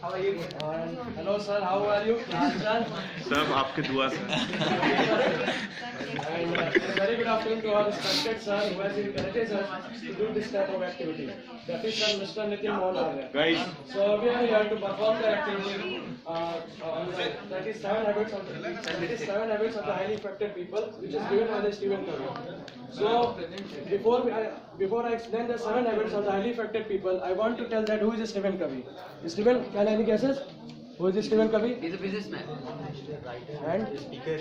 Hello sir, how are you? Sir? सब आपके दुआ से And very good afternoon to our respected sir who has encouraged us to do this type of activity. That is sir Mr. Nitin Mohan Arya. guys. So we are here to perform the activity. That is seven habits of the highly effective people, which is given by the Stephen Covey. So before I explain the seven habits of the highly effective people, I want to tell that who is Stephen Covey. Stephen, can any guesses? Who is Stephen Covey? He's a businessman. And Speaker.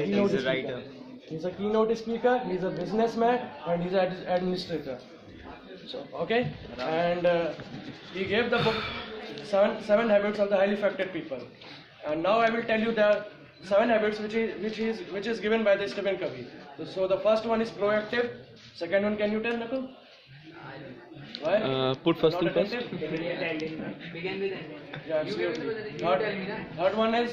Keynote speaker. He's a keynote speaker, he's a businessman, and he's an administrator. So, okay? And he gave the book seven habits of the highly effective people. And now I will tell you the seven habits which is given by the Stephen Covey. So the first one is proactive. Second one, can you tell, Nakul? Why? Put first thing first. Begin with ending. Yeah, absolutely. Third one is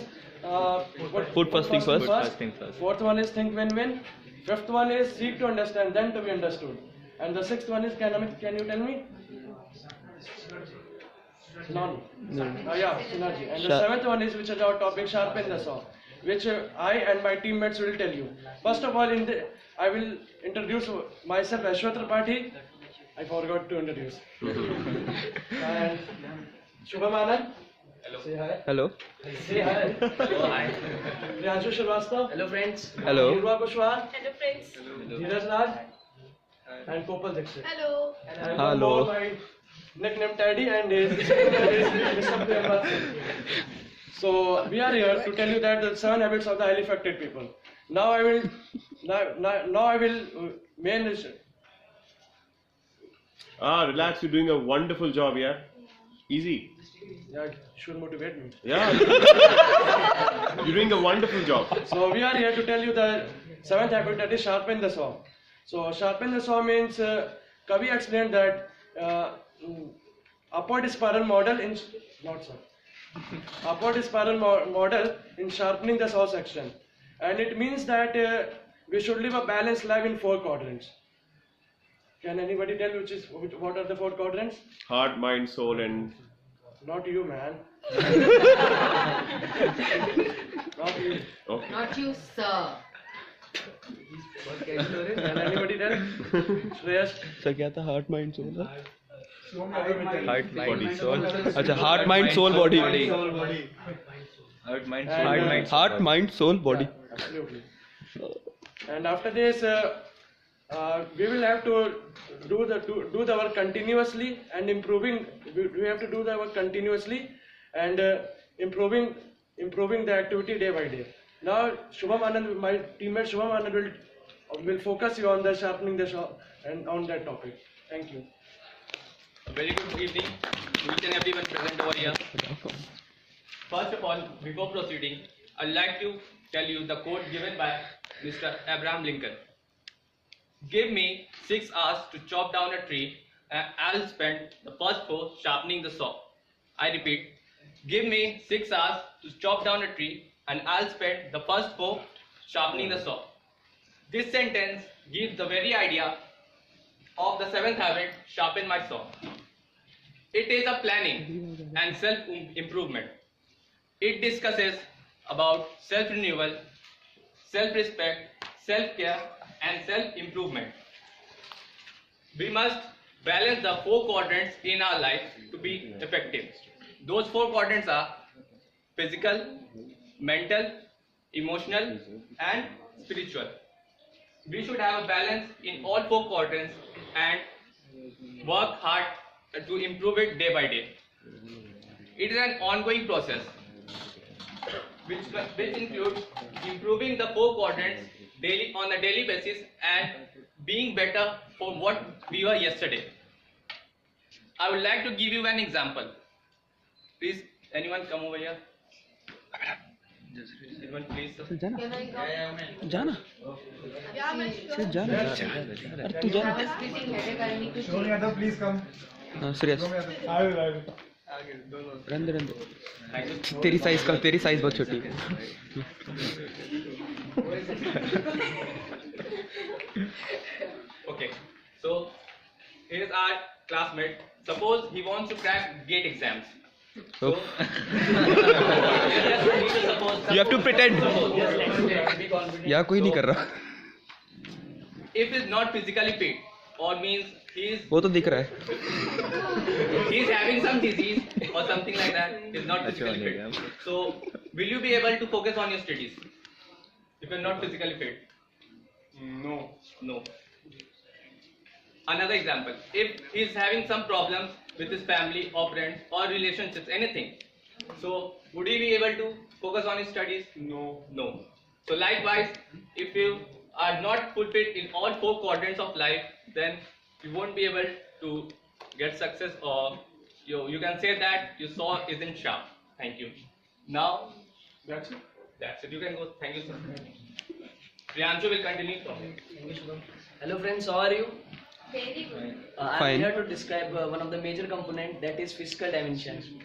Put first thing first. Fourth one is think win-win. Fifth one is seek to understand, then to be understood. And the sixth one is, can you tell me? None. Yeah, synergy. And the seventh one is, which is our topic, sharpen the saw, which I and my teammates will tell you. First of all, I will introduce myself, Ashwat Tripathi. I forgot to introduce. And Shubham Anand. Hello. Say hi. Hello. Say hi. Hello, hi. Priyanshu Shrivastava. Hello, friends. Hello. Nirva Kushwaha. Hello friends. Dheeraj Raj. And Kopal Dixit. Hello. And Hello. one more, my nickname Teddy, and his Mr. Priyamba. So we are here to tell you that the seven habits of the highly effective people. Now I will main. Relax, you're doing a wonderful job, yeah. Easy. Yeah, it should motivate me. Yeah. You're doing a wonderful job. So we are here to tell you the seventh habit, that is sharpen the saw. So sharpen the saw means Kavi explained that upward spiral model in model in sharpening the saw section, and it means that we should live a balanced life in four quadrants. Can anybody tell what are the four quadrants? Heart, mind, soul, and Not you, man. Not you. okay. Not you, sir. Can anybody tell? Shreyas? Sir क्या था? Heart, mind, soul. Heart, body, soul. अच्छा, heart, mind, soul, body. Heart, mind, soul, body. Absolutely. And after this, we will have to do the work continuously and improving. We have to do the work continuously and improving the activity day by day. Now, Shubham Anand, my teammate Shubham Anand will focus you on the sharpening the saw and on that topic. Thank you. A very good evening to each and everyone present over here. First of all, before proceeding, I'd like to tell you the quote given by Mr. Abraham Lincoln. Give me 6 hours to chop down a tree and I'll spend the first 4 sharpening the saw. I repeat, give me 6 hours to chop down a tree and I'll spend the first 4 sharpening the saw. This sentence gives the very idea of the 7th habit, sharpen my saw. It is a planning and self-improvement. It discusses about self-renewal, self-respect, self-care and self-improvement. We must balance the 4 quadrants in our life to be effective. Those 4 quadrants are physical, mental, emotional and spiritual. We should have a balance in all 4 quadrants and work hard to improve it day by day. It is an ongoing process which includes improving the 4 quadrants on a daily basis and being better for what we were yesterday. I would like to give you an example. Please, anyone come over here. Anyone please. Can I go? जाना. Yeah, man. Sir जाना. अरे तू I जाना. was getting headache. I need to sleep. Please come. हाँ serious. I will. रंदे. तेरी size बहुत छोटी है. Okay, so here's our classmate. Suppose he wants to crack GATE exams. So, You have to pretend. या कोई नहीं कर रहा. if he's not physically fit, or means वो तो दिख रहा है. he's having some disease or something like that, he's not physically fit. So, will you be able to focus on your studies if you're not physically fit? No. Another example, if he's having some problems with his family or friends or relationships, anything, so would he be able to focus on his studies? No. So likewise, if you are not fulfilled in all four quadrants of life, then you won't be able to get success, or you can say that your saw isn't sharp. Thank you. Now, that's it. You can go. Thank you, sir. Priyanshu will continue from here. Hello friends, how are you? Very good. I Fine. am here to describe one of the major component, that is physical dimension.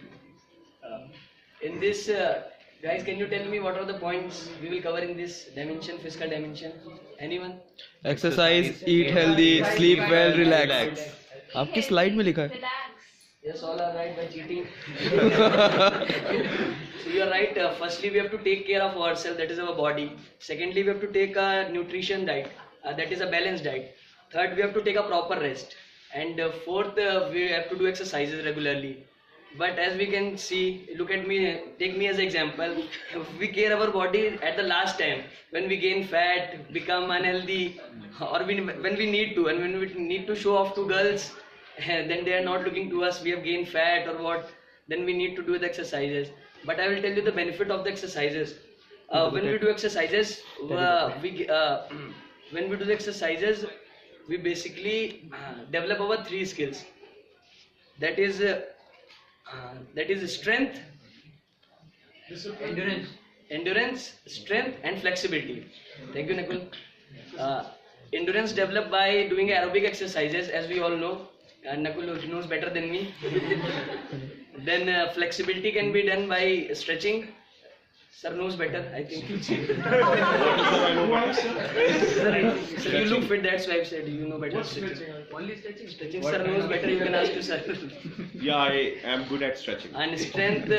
In this, guys, can you tell me what are the points we will cover in this dimension, physical dimension? Anyone? Exercise, eat healthy, sleep well, relax. आपकी slide में लिखा है. Relax. Yes, all are right by cheating. So you are right. Firstly, we have to take care of ourselves, that is our body. Secondly, we have to take a nutrition diet, that is a balanced diet. Third, we have to take a proper rest. And fourth, we have to do exercises regularly. But as we can see, look at me, take me as an example. We care our body at the last time, when we gain fat, become unhealthy, or when we need to, and when we need to show off to girls, then they are not looking to us, we have gained fat or what, then we need to do the exercises. But I will tell you the benefit of the exercises. When we do exercises, we basically develop our three skills. That is strength, endurance, strength, and flexibility. Thank you, Nakul. Endurance developed by doing aerobic exercises, as we all know. Nakul knows better than me. Then flexibility can be done by stretching. Sir knows better, I think. Sir, you look fit, that's why I said you know better. Only stretching. Sir knows better, you can ask to sir. Yeah, I am good at stretching. And strength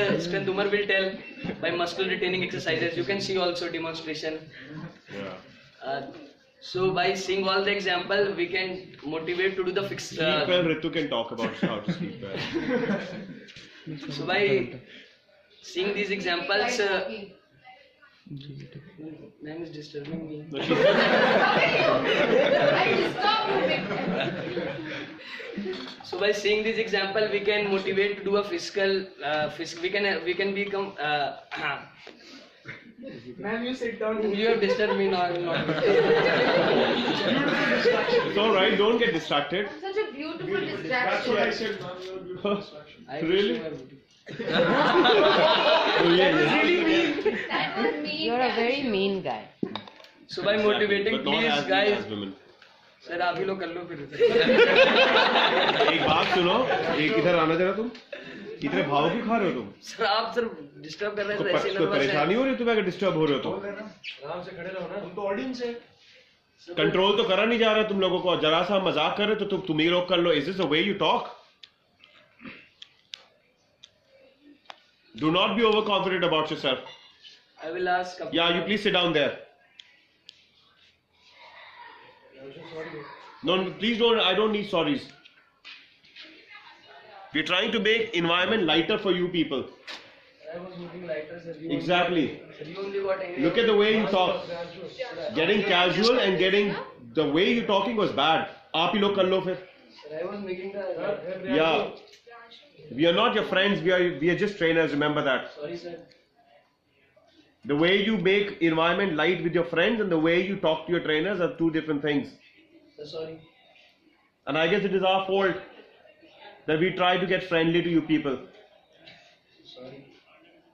Umar will tell by muscle retaining exercises. You can see also demonstration. Yeah. So by seeing all the example, we can motivate to do the fixed. Sleep well, Ritu can talk about how to sleep well. So by seeing these examples, ma'am is disturbing me. No, she's So by seeing this example, we can motivate to do a physical. We can become. Ma'am, you sit down. You have disturbed me now. I will not. It's alright, don't get distracted. Such a beautiful distraction. Really? That was mean. You're a very mean guy. So by motivating, But not please as guys. as women. Sir, आप ही लोग कर लो फिर. एक बात सुनो, एक इधर आना जरा तुम. इतने भाव क्यों खा रहे हो तुम? सर आप सर डिस्टर्ब कर रहे तो हैं, ऐसे कोई नर्वस परेशानी है. हो रही है तुम्हें अगर डिस्टर्ब हो रहे हो तो? आराम से खड़े रहो ना, हम तो ऑडियंस है. कंट्रोल तो करा नहीं जा रहा तुम लोगों को. जरा सा मजाक कर रहे तो तुम ही रोक कर लो. Is this the way you talk? Do not be overconfident about yourself. I will ask. Yeah, you please sit down there. No, please don't. I don't need sorries. We're trying to make environment lighter for you people. I was looking lighter, sir. Exactly. Sir, you only got angry. Look at the way you talk. Getting casual and getting the way you talking was bad. आप ही लोग कर लो फिर. Sir, I was making the. Yeah. We are not your friends. We are just trainers. Remember that. Sorry, sir. The way you make environment light with your friends and the way you talk to your trainers are two different things. Sir, sorry. And I guess it is our fault that we try to get friendly to you people. Sorry.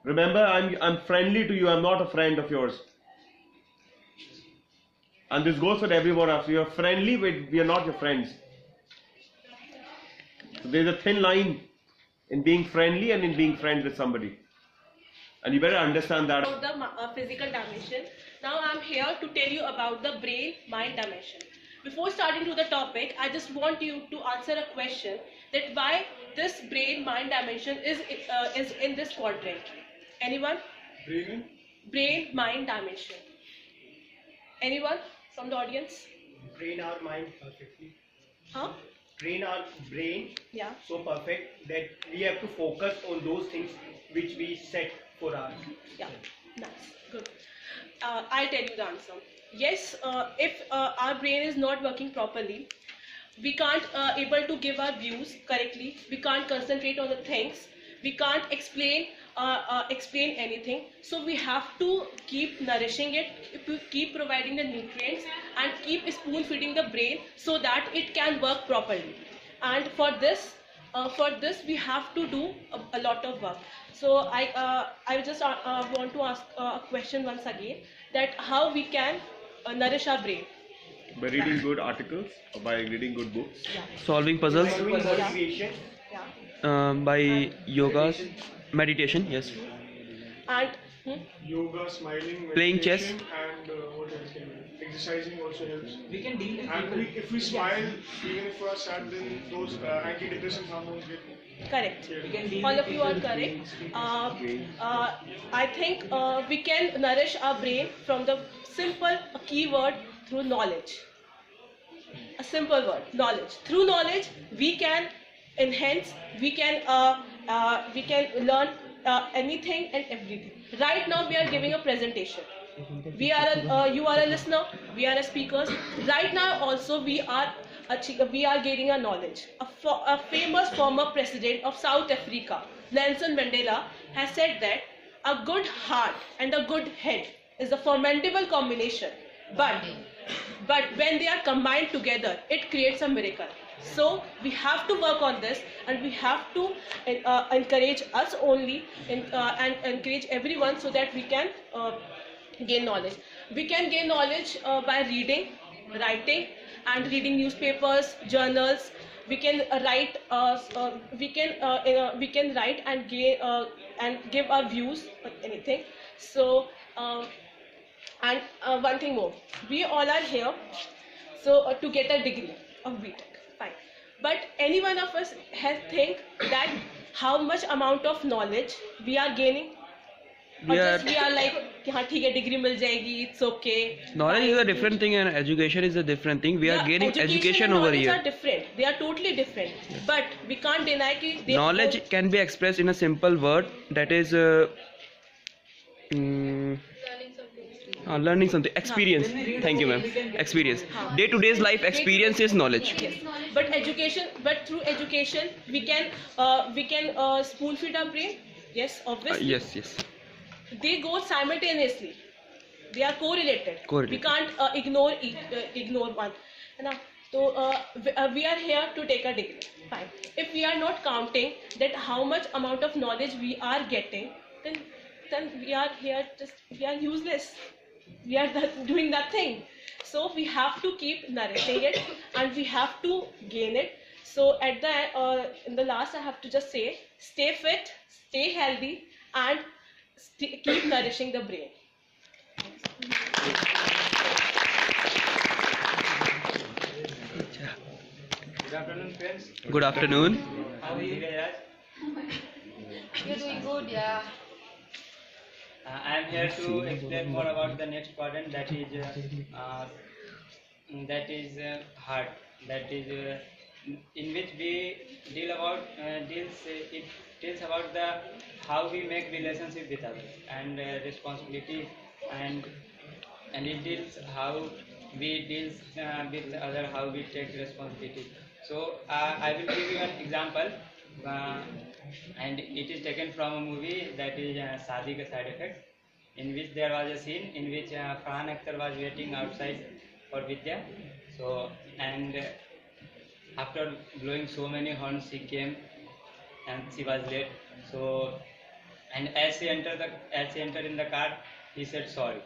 Remember, I'm friendly to you. I'm not a friend of yours. And this goes for everyone else. We are friendly, but we are not your friends. So there's a thin line in being friendly and in being friends with somebody. And you better understand that. About the physical dimension. Now I'm here to tell you about the brain-mind dimension. Before starting to the topic, I just want you to answer a question that why this brain-mind dimension is in this quadrant. Anyone? Brain-mind dimension. Anyone from the audience? Train our mind perfectly. Huh? Train our brain Yeah. so perfect that we have to focus on those things which we set for us. Yeah, nice, good. I'll tell you the answer. Yes, if our brain is not working properly, we can't able to give our views correctly. We can't concentrate on the things. We can't explain anything. So we have to keep nourishing it, keep providing the nutrients, and keep spoon feeding the brain so that it can work properly. And for this we have to do a lot of work. So I just want to ask a question once again, that how we can nourish our brain. By reading good articles or by reading good books. Solving puzzles. Doing motivation. Yeah. By yoga, meditation. Yes. And Yoga, smiling, Playing chess. meditation, and what else can we? Exercising also helps. We can deal with And if we smile, even if we are sad, then those antidepressant hormones get. correct. Yeah. We can deal All with of you are correct. I think we can nourish our brain from the simple keyword through knowledge. A simple word, knowledge. Through knowledge, we can enhance, we can learn anything and everything. Right now, we are giving a presentation. You are a listener. We are a speakers. Right now, also we are gaining a knowledge. A famous former president of South Africa, Nelson Mandela, has said that a good heart and a good head is a formidable combination. But when they are combined together, it creates a miracle. So we have to work on this, and we have to encourage us only and encourage everyone so that we can gain knowledge. We can gain knowledge by reading, writing, and reading newspapers, journals. We can write. We can write and give our views on anything. So. And one thing more, we all are here to get a degree of BTech, fine. But any one of us has think that how much amount of knowledge we are gaining? We are- We are like, कि हाँ ठीक है degree मिल जाएगी, it's okay. Knowledge fine. is a different thing and education is a different thing. We are Yeah, gaining education and over knowledge here. are different. They are totally different. But we can't deny कि they Knowledge can be expressed in a simple word, that is learning something. Experience. Thank you, ma'am. Experience. Day to day's life experience is knowledge. Yes. But through education, we can spoon feed our brain. Yes, obviously. Yes. They go simultaneously. They are correlated. We can't ignore one. Now, so we are here to take a degree. Fine. If we are not counting that how much amount of knowledge we are getting, then we are here we are useless. We are doing nothing. So we have to keep nourishing it, and we have to gain it. So at in the last, I have to just say, stay fit, stay healthy, and keep nourishing the brain. Good afternoon, friends. Good afternoon. How are you guys? You're doing good, yeah. I am here to explain more about the next quadrant, that is heart. That is in which we deal about it tells about the how we make relationship with others and responsibilities, and it deals how we deal with other, how we take responsibility. So I will give you an example, and it is taken from a movie, that is Shaadi Ka Side Effects, in which there was a scene in which Farhan Akhtar was waiting outside for Vidya. So after blowing so many horns, she came and she was late. So as she entered in the car, he said sorry.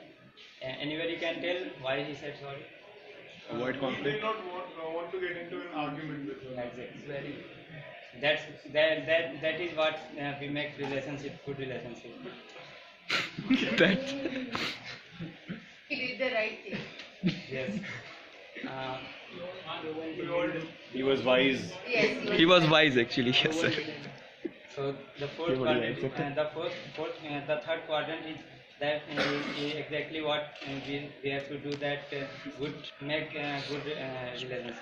Anybody can tell why he said sorry? Avoid He did conflict. not want to get into an argument with her. That's it. That is what we make relationship, good relationship. He did the right thing. Yes. He was wise. He was wise actually, yes sir. So the fourth quadrant, the third quadrant is that is exactly what we have to do, that good make good relationship.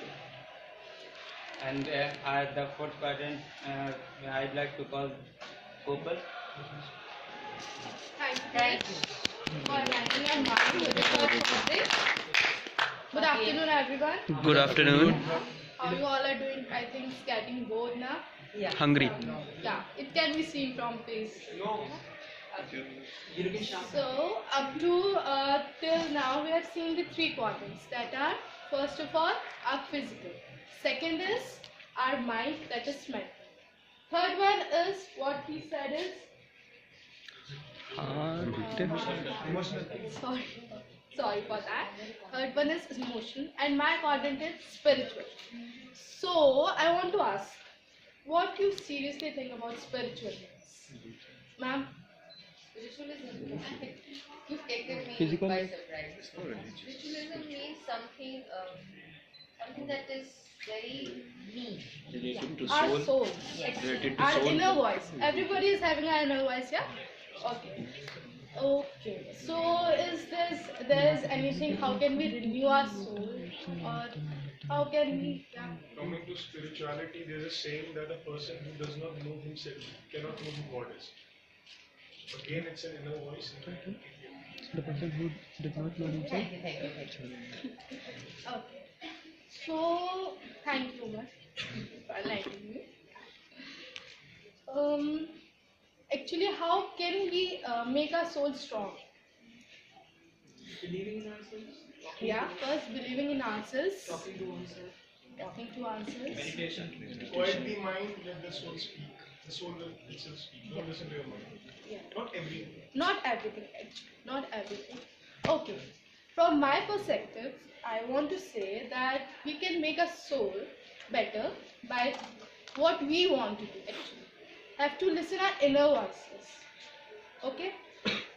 And the fourth quadrant I'd like to call couple. Thank you for enlightening your mind with the first topic. Good afternoon, everyone. Good afternoon. How you all are doing? I think it's getting bored now. Hungry. Yeah, it can be seen from face. So up to till now we have seen the three quadrants that are, first of all, our physical. Second is our mind, that is mental. Third one is what he said is sorry for that. Third one is emotion, and my quadrant is spiritual. So I want to ask, what you seriously think about spiritualness, ma'am? Spiritualism, you've taken me Physical? by surprise. Spiritualism means something, something that is very me. Our soul, Yes. our inner voice. Everybody is having an inner voice, yeah? Okay. Okay. So is there's anything? How can we renew our soul, or how can we? Yeah. Coming to spirituality, there is a saying that a person who does not know himself cannot know who God is. Again, it's an inner voice. The person who does not know himself. Thank you. Okay. So thank you much for enlightening me. Actually, how can we make our soul strong? Believing in ourselves. Yeah, first believing in ourselves. Talking to oneself. Talking to ourselves. Meditation. Quiet the mind, let the soul speak. The soul will itself speak. Don't listen to your mind. Yeah. Not everything. Not everything, actually. Not everything. Okay. From my perspective, I want to say that we can make our soul better by what we want to do, actually. Have to listen our inner voices. Okay?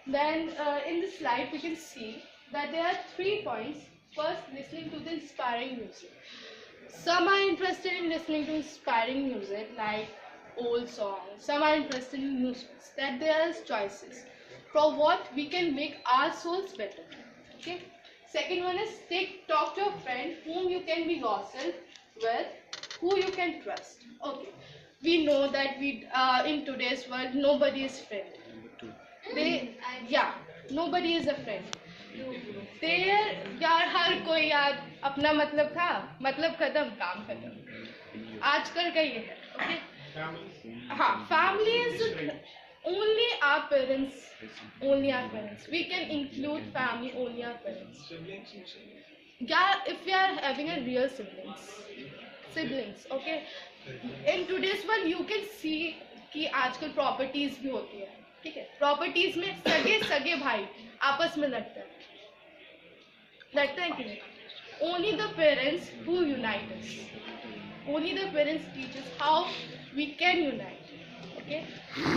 Then in the slide we can see that there are 3 points. First, listening to the inspiring music. Some are interested in listening to inspiring music like old songs. Some are interested in new songs. That there is choices for what we can make our souls better. Okay. Second one is talk to a friend whom you can be yourself with, who you can trust. Okay. We know that in today's world nobody is friend. Nobody is a friend. यार हर कोई यार अपना मतलब था, मतलब खत्म, काम खत्म. आजकल का ये है. Okay. हाँ, family is only our parents. Only our parents. We can include family, only our parents. Yeah, if we are having a real siblings, okay. In today's world, you can see कि आजकल properties भी होती है, ठीक है. Properties में सगे भाई आपस में लड़ते हैं कि नहीं. Only the parents who unite us. Only the parents teach us how we can unite. Okay.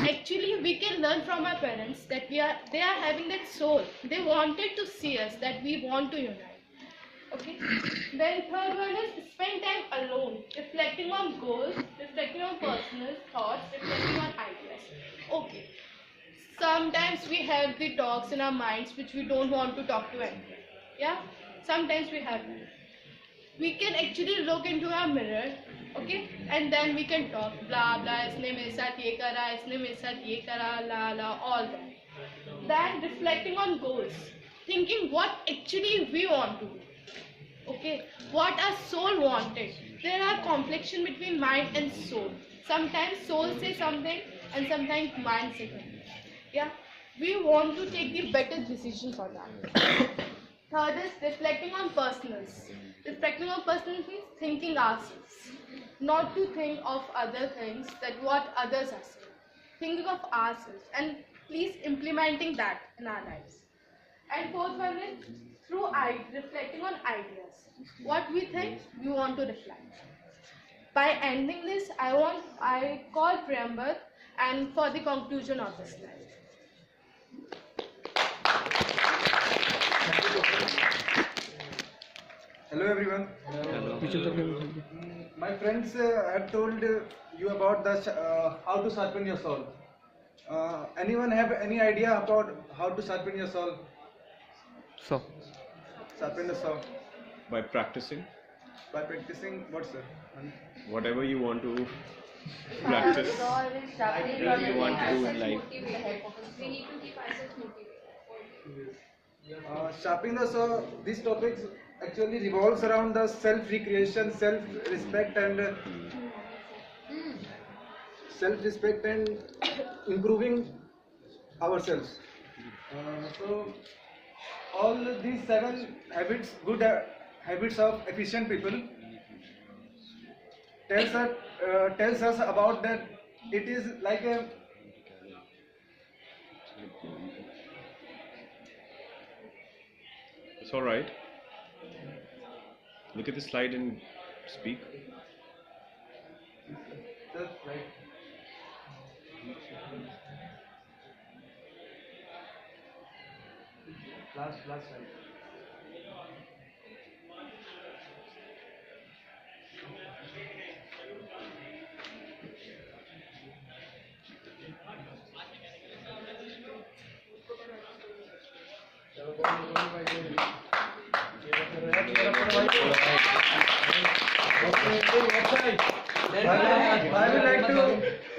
Actually, we can learn from our parents that they are having that soul. They wanted to see us that we want to unite. Okay. Then third one is spend time alone, reflecting on goals, reflecting on personal thoughts, reflecting on ideas. Okay. Sometimes we have the talks in our minds which we don't want to talk to anyone. Yeah. Sometimes we have that. We can actually look into our mirror, okay, and then we can talk blah blah. इसने मेरे साथ ये करा, इसने मेरे साथ ये करा, la all that. Then reflecting on goals, thinking what actually we want to do. Okay, what our soul wanted. There are confliction between mind and soul. Sometimes soul says something and sometimes mind says something. Yeah, we want to take the better decisions on that. Third is reflecting on personals. Reflecting on personals means thinking ourselves, not to think of other things that what others are saying. Thinking of ourselves and please implementing that in our lives. And fourth one is reflecting on ideas. What we think, we want to reflect. By ending this, I call preamble and for the conclusion of this slide. Hello everyone. My friends had told you about how to sharpen your soul. Anyone have any idea about how to sharpen your soul? So. Sharpen the soul By practicing by practicing what, sir? whatever you want to practice. Whatever you want to do in life. We need to keep ourselves motivated. Sharpening the soul. This topic actually revolves around the self-recreation, self-respect, and improving ourselves. So all these 7 habits, good habits of efficient people, tells us about that. It is like a It's all right. Look at the slide and speak. That's right. Last slide.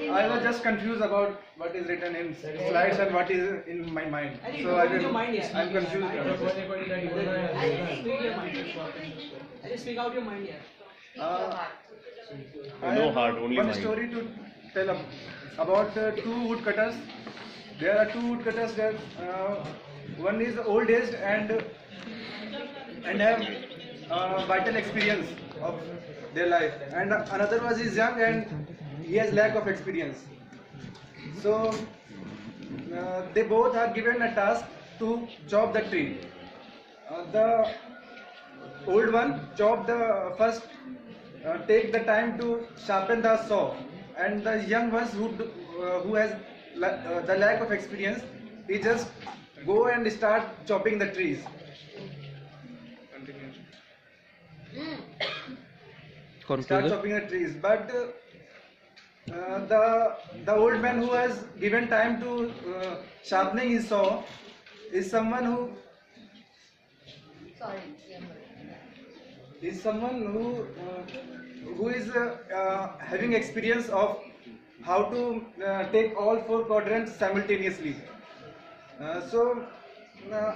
I was just confused about what is written in slides and what is in my mind. So I'm confused. Just speak out your mind, I No have heart, only one mind. story to tell about 2 woodcutters. There are 2 woodcutters there. One is old aged and have vital experience of their life, and another was is young and he has lack of experience. So they both are given a task to chop the tree. The old one chop the first, take the time to sharpen the saw, and the young ones who has the lack of experience, he just go and start chopping the trees. Start chopping the trees, but the old man who has given time to sharpening his saw is someone who is having experience of how to take all 4 quadrants simultaneously.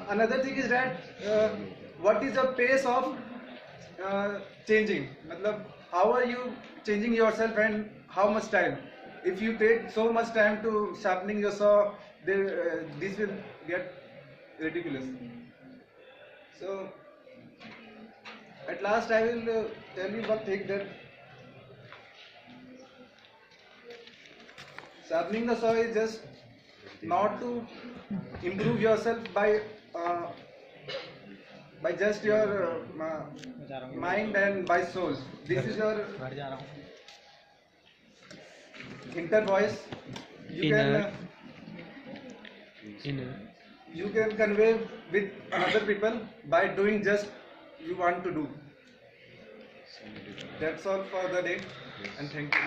Another thing is that what is the pace of changing? Matlab, how are you changing yourself and how much time? If you take so much time to sharpening your saw, this will get ridiculous. So at last I will tell you one thing, that sharpening the saw is just not to improve yourself by just your mind and by soul. This is your inner voice. You can convey with other people by doing just you want to do. That's all for the day, and thank you.